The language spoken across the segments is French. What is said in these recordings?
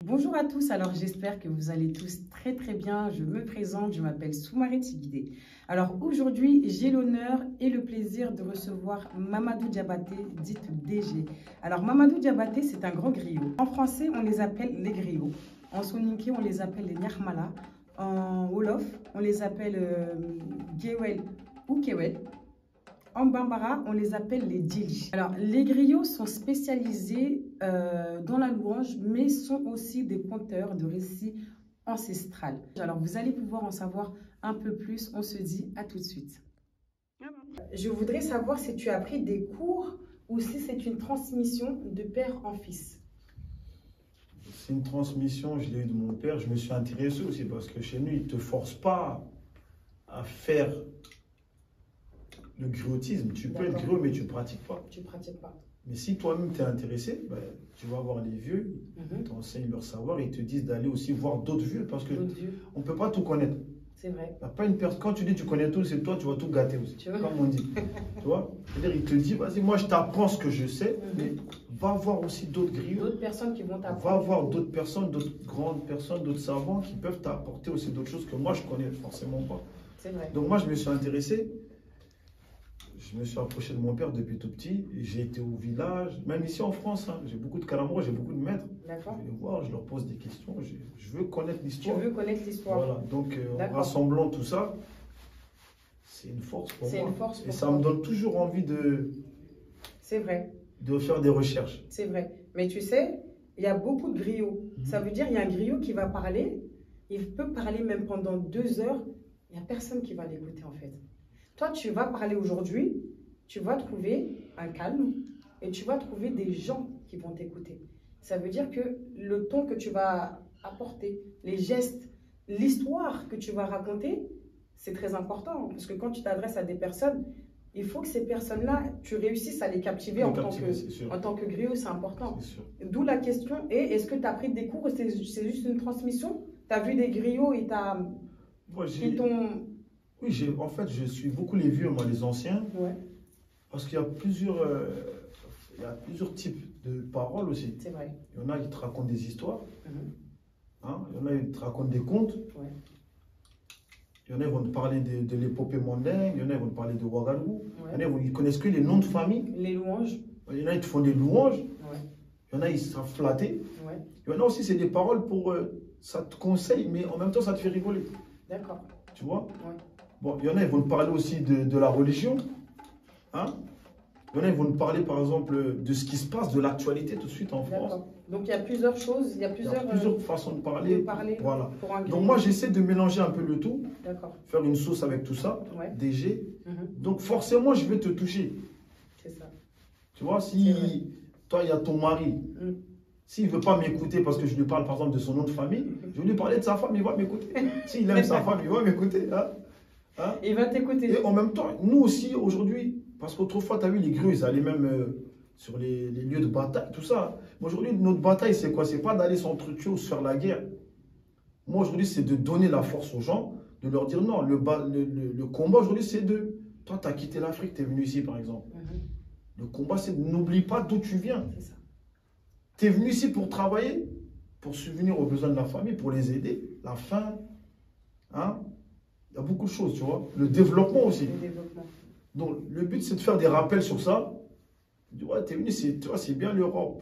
Bonjour à tous, alors j'espère que vous allez tous très bien. Je me présente, je m'appelle Soumaré Tiguidé. Alors aujourd'hui, j'ai l'honneur et le plaisir de recevoir Mamadou Diabaté, dite DG. Alors Mamadou Diabaté, c'est un grand griot. En français, on les appelle les griots. En soninké, on les appelle les Nyarmala. En Wolof, on les appelle Gewel ou Kewel. En Bambara, on les appelle les djili. Alors, les griots sont spécialisés dans la louange, mais sont aussi des conteurs de récits ancestrales. Alors, vous allez pouvoir en savoir un peu plus. On se dit à tout de suite. Je voudrais savoir si tu as pris des cours ou si c'est une transmission de père en fils. C'est une transmission, je l'ai eu de mon père. Je me suis intéressé aussi parce que chez nous, ils ne te forcent pas à faire le griotisme. Tu peux être griot, mais tu ne pratiques pas. Tu ne pratiques pas. Mais si toi-même tu es intéressé, ben, tu vas voir les vieux, ils t'enseignent leur savoir et ils te disent d'aller aussi voir d'autres vieux parce qu'on ne peut pas tout connaître. C'est vrai. Y a pas une personne, quand tu dis tu connais tout, c'est toi, tu vas tout gâter aussi. Comme on dit. Tu vois? C'est-à-dire, il te dit, vas-y, moi je t'apprends ce que je sais, mais va voir aussi d'autres griots. D'autres personnes qui vont t'apprendre. Va voir d'autres personnes, d'autres grandes personnes, d'autres savants qui peuvent t'apporter aussi d'autres choses que moi je connais forcément pas. C'est vrai. Donc moi je me suis intéressé. Je me suis approché de mon père depuis tout petit. J'ai été au village, même ici en France. Hein, j'ai beaucoup de Kalamoro, j'ai beaucoup de maîtres. D'accord. Je vais les voir, je leur pose des questions. Je veux connaître l'histoire. Tu veux connaître l'histoire. Voilà. Donc en rassemblant tout ça, c'est une force pour moi. C'est une force pour Et ça me donne toujours envie de. C'est vrai. De faire des recherches. C'est vrai. Mais tu sais, il y a beaucoup de griots. Ça veut dire qu'il y a un griot qui va parler. Il peut parler même pendant 2 heures. Il n'y a personne qui va l'écouter en fait. Toi, tu vas parler aujourd'hui, tu vas trouver un calme et tu vas trouver des gens qui vont t'écouter. Ça veut dire que le ton que tu vas apporter, les gestes, l'histoire que tu vas raconter, c'est très important. Parce que quand tu t'adresses à des personnes, il faut que ces personnes-là, tu réussisses à les captiver en tant que griot, c'est important. D'où la question est, est-ce que tu as pris des cours ou c'est juste une transmission? Tu as vu des griots et ils t'ont... Oui, en fait, je suis beaucoup les vieux, moi, les anciens. Ouais. Parce qu'il y a plusieurs types de paroles aussi. C'est vrai. Il y en a qui te racontent des histoires. Hein? Il y en a qui te racontent des contes. Ouais. Il y en a qui vont te parler de l'épopée mondaine. Il y en a qui vont te parler de Ouagadou. Ouais. Il y en a qui connaissent que les noms de famille. Les louanges. Il y en a qui te font des louanges. Ouais. Il y en a qui savent flatter. Ouais. Il y en a aussi, c'est des paroles pour... ça te conseille, mais en même temps, ça te fait rigoler. D'accord. Tu vois? Ouais. Bon, il y en a qui vont te parler aussi de la religion. Hein? Il y en a qui vont te parler, par exemple, de ce qui se passe, de l'actualité tout de suite en France. Donc, il y a plusieurs choses, il y a plusieurs façons de parler. Voilà. Donc, moi, j'essaie de mélanger un peu le tout. D'accord. Faire une sauce avec tout ça. Ouais. DG. Donc, forcément, je vais te toucher. C'est ça. Tu vois, si toi, il y a ton mari. S'il ne veut pas m'écouter parce que je lui parle, par exemple, de son nom de famille, je vais lui parler de sa femme, il va m'écouter. S'il aime sa femme, il va m'écouter. Hein? Hein? Il va t'écouter. Et en même temps, nous aussi, aujourd'hui, parce qu'autrefois, tu as vu, les grues, ils allaient même sur les lieux de bataille, tout ça. Mais aujourd'hui, notre bataille, c'est quoi? C'est pas d'aller s'entretuer ou se faire la guerre. Moi, aujourd'hui, c'est de donner la force aux gens, de leur dire non, le combat, aujourd'hui, c'est de... Toi, tu as quitté l'Afrique, tu es venu ici, par exemple. Le combat, c'est de n'oublie pas d'où tu viens. C'est ça. Tu es venu ici pour travailler, pour subvenir aux besoins de la famille, pour les aider, la faim, hein? Il y a beaucoup de choses, tu vois. Le développement aussi. Le développement. Donc, le but, c'est de faire des rappels sur ça. Tu vois, tu es venu, c'est bien l'Europe.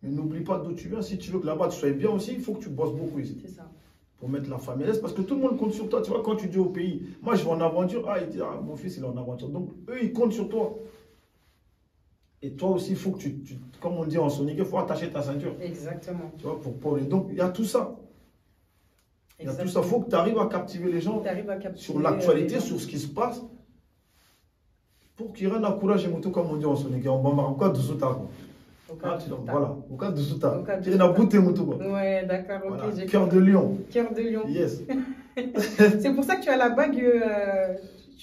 Mais n'oublie pas d'où tu viens. Si tu veux que là-bas, tu sois bien aussi, il faut que tu bosses beaucoup ici. C'est ça. Pour mettre la famille à l'aise. Parce que tout le monde compte sur toi. Tu vois, quand tu dis au pays, moi, je vais en aventure. Ah, il dit, ah, mon fils, il est en aventure. Donc, eux, ils comptent sur toi. Et toi aussi, il faut que comme on dit en sonique, il faut attacher ta ceinture. Exactement. Tu vois, donc, il y a tout ça. Il y a tout ça. Il faut que tu arrives à captiver les gens sur l'actualité, sur ce qui se passe. Pour qu'il y ait un courage et moto, comme on dit en sonique. On va en cas de souta. Voilà, au cas de souta. Tu es dans bouté moto. Ouais, d'accord, ok. Voilà. Cœur de lion. Cœur de lion. Yes. C'est pour ça que tu as la bague.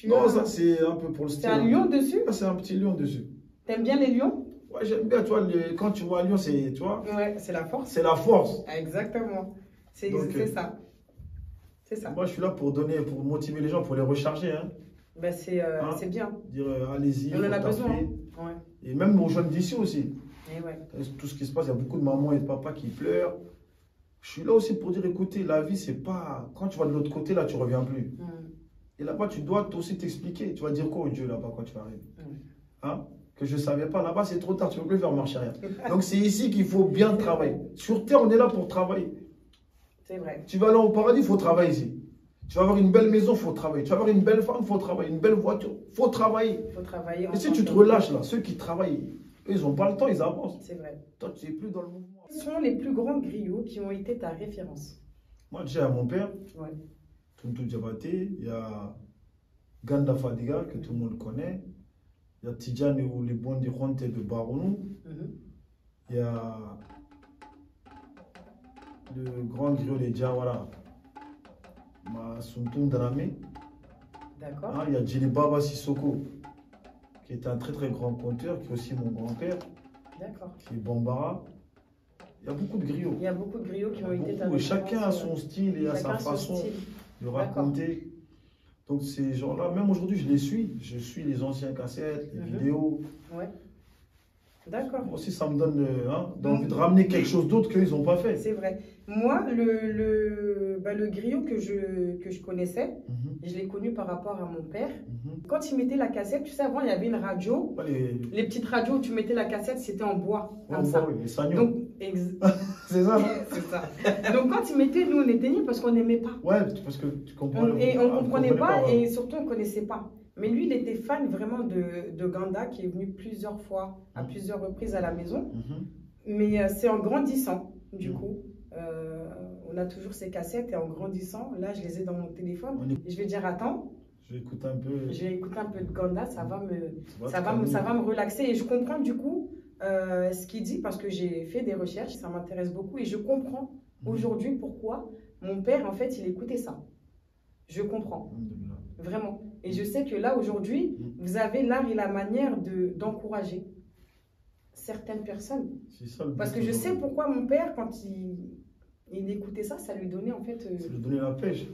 Non, ça c'est un peu pour le style. C'est un lion dessus? C'est un petit lion dessus. T'aimes bien les lions? Ouais, j'aime bien, toi, quand tu vois un lion, c'est, tu vois? Ouais, c'est la force. C'est la force. Exactement. C'est ça. C'est ça. Moi, je suis là pour motiver les gens, pour les recharger. Hein. Ben, c'est bien. Dire, allez-y, on en a besoin. Ouais. Et même aux jeunes d'ici aussi. Et ouais. Tout ce qui se passe, il y a beaucoup de mamans et de papas qui pleurent. Je suis là aussi pour dire, écoutez, la vie, c'est pas... Quand tu vas de l'autre côté, là, tu ne reviens plus. Et là-bas, tu dois aussi t'expliquer. Tu vas dire quoi au Dieu là-bas quand tu vas arriver? Hein? Que je ne savais pas. Là-bas, c'est trop tard, tu ne peux plus faire marche arrière. Donc, c'est ici qu'il faut bien travailler. Sur terre, on est là pour travailler. C'est vrai. Tu vas aller au paradis, il faut travailler ici. Tu vas avoir une belle maison, il faut travailler. Tu vas avoir une belle femme, il faut travailler. Une belle voiture, il faut travailler. Il faut travailler. Et si tu te relâches là, ceux qui travaillent, eux, ils n'ont pas le temps, ils avancent. C'est vrai. Toi, tu n'es plus dans le mouvement. Quels sont les plus grands griots qui ont été ta référence? Moi, déjà, à mon père, Ouais. Tonton Diabaté, il y a Ganda Fadiga, que tout le monde connaît. Il y a Tidjane ou les Bondi Ronte de Barounou. Il y a le grand griot de Diawara, Suntung Dramé. D'accord. Il y a Djili Baba Sissoko, qui est un très très grand conteur, qui est aussi mon grand-père, D'accord. qui est Bambara. Il y a beaucoup de griots. Il y a beaucoup de griots qui ont été ta référence. Chacun a son style et a sa façon de raconter. Donc ces gens-là, même aujourd'hui, je les suis. Je suis les anciens cassettes, les vidéos. Ouais. D'accord. Moi aussi, ça me donne envie de ramener quelque chose d'autre qu'ils n'ont pas fait. C'est vrai. Moi, le griot que je connaissais, je l'ai connu par rapport à mon père. Quand il mettait la cassette, tu sais, avant, il y avait une radio. Les petites radios où tu mettais la cassette, c'était en bois. Comme ça. Oui, les sagnos. Donc, c'est ça. C'est ça. Donc, quand il mettait, nous, on éteignait parce qu'on n'aimait pas. Ouais, parce que tu comprends. Et on ne comprenait pas et surtout, on ne connaissait pas. Mais lui, il était fan vraiment de Ganda, qui est venu plusieurs fois, à plusieurs reprises à la maison. Mais c'est en grandissant, du coup. On a toujours ces cassettes et en grandissant, là, je les ai dans mon téléphone. Et je vais dire, attends. Je vais écouter un peu. Je vais écouter un peu de Ganda, ça va me relaxer. Et je comprends, du coup, ce qu'il dit parce que j'ai fait des recherches, ça m'intéresse beaucoup. Et je comprends aujourd'hui pourquoi mon père, en fait, il écoutait ça. Je comprends. Vraiment. Et je sais que là, aujourd'hui, vous avez l'art et la manière d'encourager certaines personnes. Ça, parce que je sais pourquoi mon père, quand il écoutait ça, ça lui donnait en fait... ça lui donnait la pêche.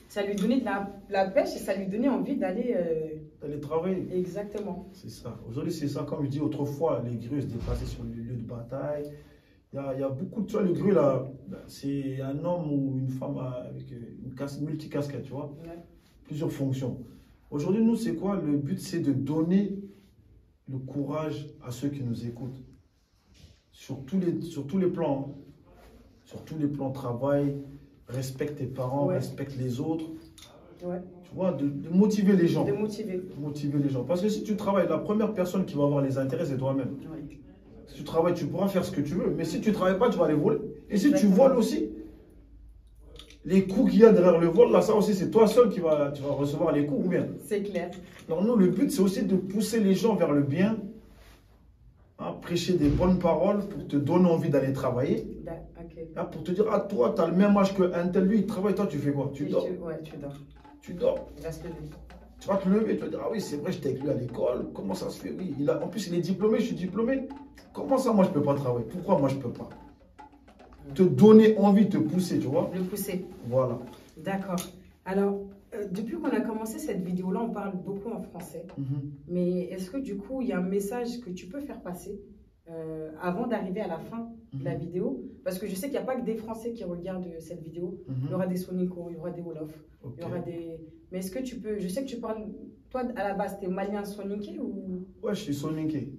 Ça lui donnait de la pêche et ça lui donnait envie d'aller... D'aller travailler. Exactement. C'est ça. Aujourd'hui, c'est ça. Comme je dis, autrefois, les grues se déplaçaient sur le lieu de bataille. Il y a beaucoup de... Tu vois, le grue, là, c'est un homme ou une femme avec une multicasquette, tu vois. Ouais. Plusieurs fonctions. Aujourd'hui, nous, c'est quoi? Le but, c'est de donner le courage à ceux qui nous écoutent. Sur tous les plans. Sur tous les plans, travail, respecte tes parents, respecte les autres. Ouais. Tu vois, de motiver les gens. De motiver les gens. Parce que si tu travailles, la première personne qui va avoir les intérêts, c'est toi-même. Ouais. Si tu travailles, tu pourras faire ce que tu veux. Mais si tu ne travailles pas, tu vas les voler. Et si tu voles aussi, les coups qu'il y a derrière le vol, là, ça aussi, c'est toi seul tu vas recevoir les coups ou bien. C'est clair. Donc nous, le but, c'est aussi de pousser les gens vers le bien, prêcher des bonnes paroles pour te donner envie d'aller travailler. Okay. Pour te dire, ah, toi, tu as le même âge qu'un tel, lui, il travaille, toi, tu fais quoi? Tu dors. Ouais, tu dors. Tu dors. Tu vas te lever, tu vas dire, ah oui, c'est vrai, j'étais avec lui à l'école, comment ça se fait? Oui, en plus, il est diplômé, je suis diplômé. Comment ça, moi, je ne peux pas travailler? Pourquoi moi, je ne peux pas? Te donner envie, te pousser, tu vois. Le pousser. Voilà. D'accord. Alors, depuis qu'on a commencé cette vidéo-là, on parle beaucoup en français. Mais est-ce que du coup, il y a un message que tu peux faire passer avant d'arriver à la fin de la vidéo? Parce que je sais qu'il n'y a pas que des Français qui regardent cette vidéo. Il y aura des Sonico, il y aura des Wolof, il y aura des... Mais est-ce que tu peux... Je sais que tu parles... Toi, à la base, tu es malien soninké ou... Ouais, je suis soninké.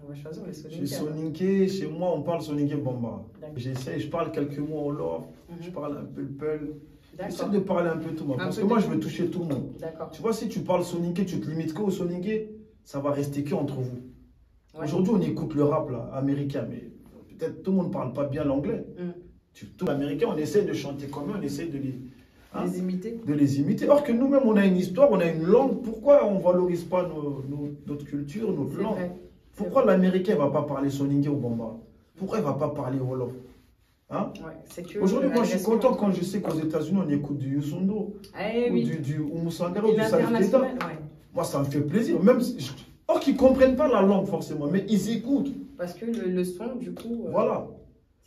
On va choisir les soninké. Je suis soninké, chez moi on parle soninké bambara. J'essaie, je parle quelques mots en Wolof, je parle un peu le peul. J'essaie de parler un peu tout le monde, parce que moi je veux toucher tout le monde. Tu vois, si tu parles soninké, tu te limites qu'au soninké, ça va rester que entre vous. Aujourd'hui on écoute le rap là, américain, mais peut-être tout le monde ne parle pas bien l'anglais. Tout l'américain, on essaie de chanter comme eux, on essaie de les imiter. Or que nous-mêmes on a une histoire, on a une langue, pourquoi on ne valorise pas notre culture, notre langue? Pourquoi l'américain ne va pas parler soninké ou bambara? Pourquoi il ne va pas parler wolof? Aujourd'hui, moi, je suis content quand je sais qu'aux États-Unis, on écoute du Youssou N'Dour, ou du Oumou Sangare, ou du Salif Keita. Moi, ça me fait plaisir. Même or qu'ils ne comprennent pas la langue forcément, mais ils écoutent. Parce que le son, du coup... Voilà.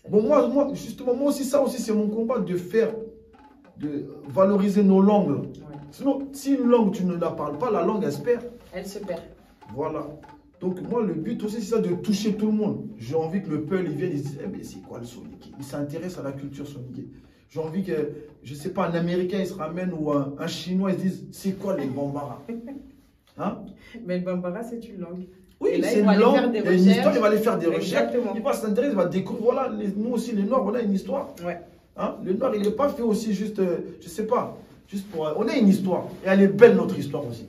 Bon, moi, justement, moi aussi, ça aussi, c'est mon combat de valoriser nos langues. Sinon, si une langue, tu ne la parles pas, la langue, elle se perd. Elle se perd. Voilà. Donc moi, le but aussi, c'est ça, de toucher tout le monde. J'ai envie que le peuple, il vienne, il se dise, eh, mais c'est quoi le Soniké? Il s'intéresse à la culture Soniké. J'ai envie que, je ne sais pas, un Américain, il se ramène, ou un Chinois, il se dise, c'est quoi les Bambara? Hein? Mais le Bambara, c'est une langue. Oui, là, c'est une langue, il y a une histoire, il va aller faire des recherches. Exactement. Il va s'intéresser, il va découvrir, voilà, nous aussi, les Noirs, on a une histoire. Ouais. Hein? Le Noir, il n'est pas fait aussi juste, je ne sais pas, juste pour... On a une histoire, et elle est belle, notre histoire aussi.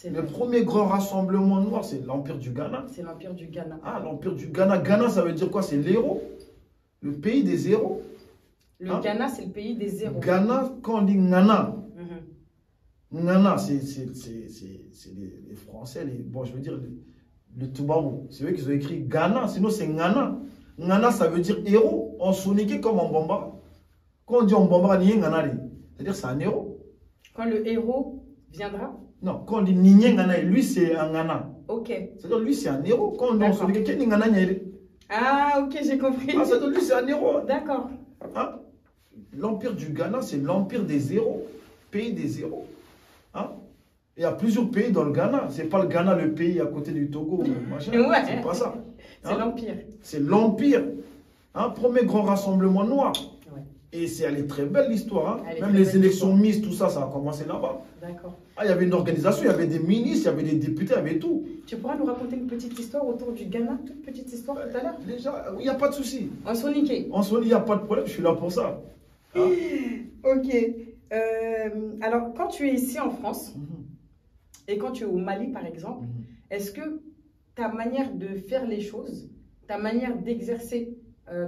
Le premier grand rassemblement noir, c'est l'Empire du Ghana. C'est l'Empire du Ghana. Ah, l'Empire du Ghana. Ghana, ça veut dire quoi? C'est l'héros. Le pays des héros. Le Ghana, c'est le pays des héros. Ghana, quand on dit Nana, Nana, c'est les Français, bon, je veux dire, le Toubabou. C'est eux qui ont écrit Ghana, sinon c'est Nana. Nana, ça veut dire héros. En Soniké comme en Bambara. Quand on dit en Bambara, c'est-à-dire c'est un héros. Quand le héros viendra? Non, quand on dit Nigné Ngana, lui c'est un Ngana. Ok. C'est-à-dire lui c'est un héros. Quand on dit en Soniké, quel Ngana Nyere? Ah, ok, j'ai compris. Ah, c'est-à-dire lui c'est un héros. D'accord. Hein? L'Empire du Ghana, c'est l'Empire des héros. Pays des héros. Hein? Il y a plusieurs pays dans le Ghana. C'est pas le Ghana, le pays à côté du Togo. Machin. Ouais. C'est pas ça. C'est l'Empire. C'est l'Empire. Hein? Premier grand rassemblement noir. Ouais. Et elle est très belle l'histoire. Hein? Même les élections Miss, tout ça, ça a commencé là-bas. D'accord. Ah, il y avait une organisation, il y avait des ministres, il y avait des députés, il y avait tout. Tu pourras nous raconter une petite histoire autour du Ghana, toute petite histoire tout à l'heure? Déjà, il n'y a pas de souci. En Soniké. En Soniké, il n'y a pas de problème, je suis là pour ça. Hein? Ok. Alors, quand tu es ici en France, et quand tu es au Mali, par exemple, est-ce que ta manière de faire les choses, ta manière d'exercer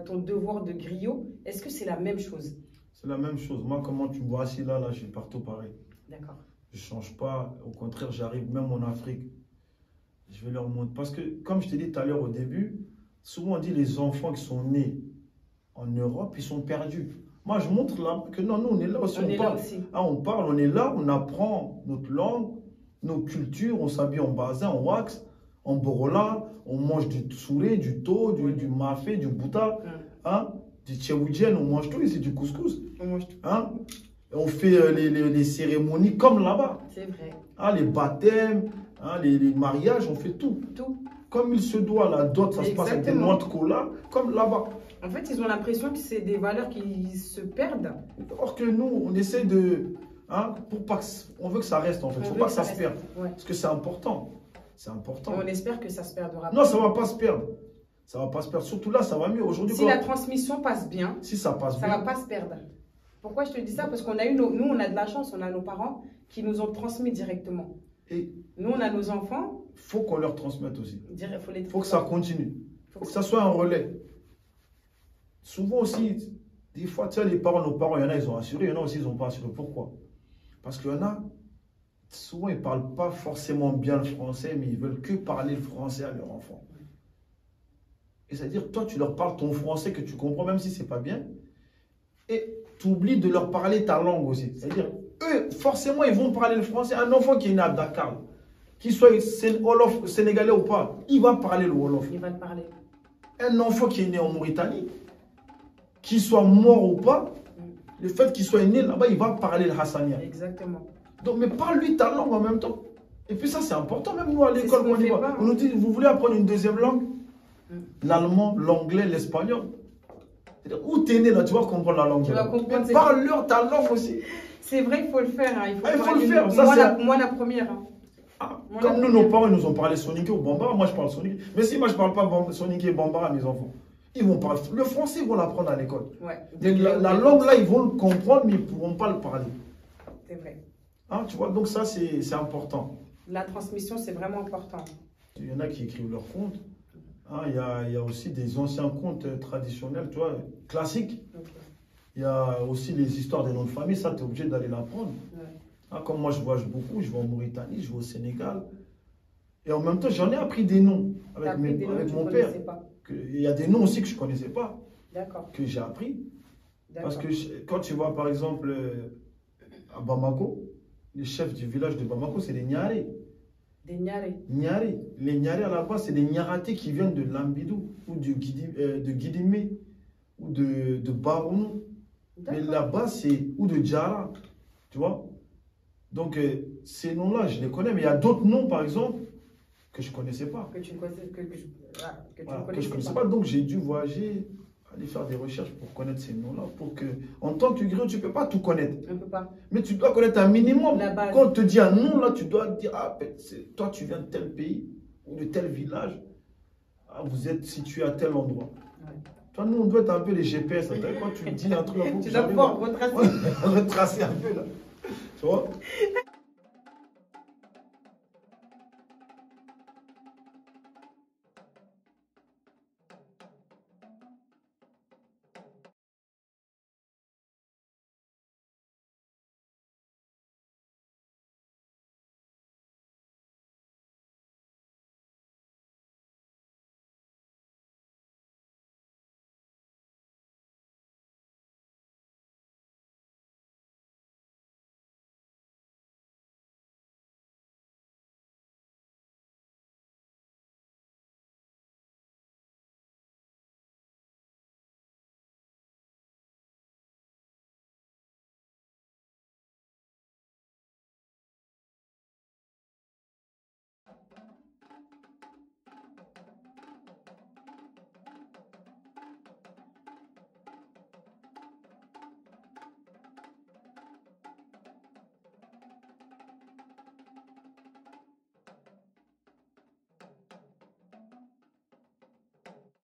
ton devoir de griot, est-ce que c'est la même chose? C'est la même chose. Moi, comment tu me vois assis là, je suis partout pareil. D'accord. Je ne change pas. Au contraire, j'arrive même en Afrique. Je vais leur montrer. Parce que, comme je t'ai dit tout à l'heure au début, souvent on dit les enfants qui sont nés en Europe, ils sont perdus. Moi, je montre là que non, nous, on est là aussi. On parle. Ah, on parle, on est là, on apprend notre langue, nos cultures, on s'habille en bazin, en wax, en borola, on mange du souré, du tau, du mafé, du bouta, hein, du tchéoudjen, on mange tout ici, du couscous. On mange tout. Hein? On fait les cérémonies comme là-bas. C'est vrai. Hein, les baptêmes, hein, les mariages, on fait tout. Tout. Comme il se doit, la dot, ça se passe avec des noix de cola, comme là-bas. En fait, ils ont l'impression que c'est des valeurs qui se perdent. Or que nous, on essaie de... Hein, on veut que ça reste, en fait. Il ne faut pas que ça se perde. Ouais. Parce que c'est important. C'est important. On espère que ça se perdra pas. Non, ça ne va pas se perdre. Ça ne va pas se perdre. Surtout là, ça va mieux. Aujourd'hui, si la transmission passe bien, si ça passe ça ne va pas se perdre. Pourquoi je te dis ça? Parce qu'on a eu nous, on a de la chance, on a nos parents qui nous ont transmis directement. Et nous, on a nos enfants. Il faut qu'on leur transmette aussi. Il faut que ça continue. Il faut que ça soit un relais. Souvent aussi, des fois, tu sais, les parents, nos parents, il y en a, ils ont assuré, il y en a aussi, ils n'ont pas assuré. Pourquoi? Parce qu'il y en a, souvent, ils ne parlent pas forcément bien le français, mais ils veulent que parler le français à leur enfant. Et c'est-à-dire, toi, tu leur parles ton français que tu comprends, même si ce n'est pas bien, et tu oublies de leur parler ta langue aussi. C'est-à-dire, eux, forcément, ils vont parler le français. Un enfant qui est né à Dakar, qu'il soit Wolof, sénégalais ou pas, il va parler le Wolof. Il va le parler. Un enfant qui est né en Mauritanie, qu'il soit mort ou pas, le fait qu'il soit né là-bas, il va parler le Hassania. Exactement. Donc, mais parle-lui ta langue en même temps. Et puis ça, c'est important. Même nous, à l'école, on nous dit, vous voulez apprendre une deuxième langue? L'allemand, l'anglais, l'espagnol. Où tu es né là, tu vas comprendre la langue. Tu vas comprendre. Mais parle-leur ta langue aussi. C'est vrai, il faut le faire. Hein. Il faut le faire. Ça, moi, la première. Hein. Ah, comme nous, nos parents, ils nous ont parlé Soniké ou Bambara. Moi, je parle Soniké. Mais si moi, je ne parle pas Soniké et Bambara à mes enfants, ils vont parler. Le français, ils vont l'apprendre à l'école. Ouais. La langue, là, ils vont le comprendre, mais ils ne pourront pas le parler. C'est vrai. Hein, tu vois, donc ça, c'est important. La transmission, c'est vraiment important. Il y en a qui écrivent leurs contes. Hein, il y a aussi des anciens contes traditionnels, tu vois, classiques. Okay. Il y a aussi les histoires des noms de famille, ça, tu es obligé d'aller l'apprendre. Ouais. Hein, comme moi, je voyage beaucoup, je vais en Mauritanie, je vais au Sénégal. Et en même temps, j'en ai appris des noms avec mon père. Il y a des noms aussi que je ne connaissais pas, que j'ai appris. Parce que quand tu vois, par exemple, à Bamako, les chefs du village de Bamako, c'est les Niaré. Des Niaré. Niaré. Les Niaré, à la base, c'est des Niaratés qui viennent de Lambidou, ou de Guidimé, ou de Barounou. Mais là-bas, c'est ou de Djara, tu vois. Donc, ces noms-là, je les connais, mais il y a d'autres noms, par exemple, que je ne connaissais pas. Que tu connaissais, Que je connaissais pas. Donc j'ai dû voyager, aller faire des recherches pour connaître ces noms-là. Pour que, en tant que griot, tu ne peux pas tout connaître. On ne peut pas. Mais tu dois connaître un minimum. La base. Quand on te dit un nom, là, tu dois dire, ah, toi, tu viens de tel pays ou de tel village. Ah, vous êtes situé à tel endroit. Ouais. Toi, nous, on doit être un peu les GPS. Quand tu dis un truc, tu dois pouvoir retracer. Retracer un peu, là. Tu vois?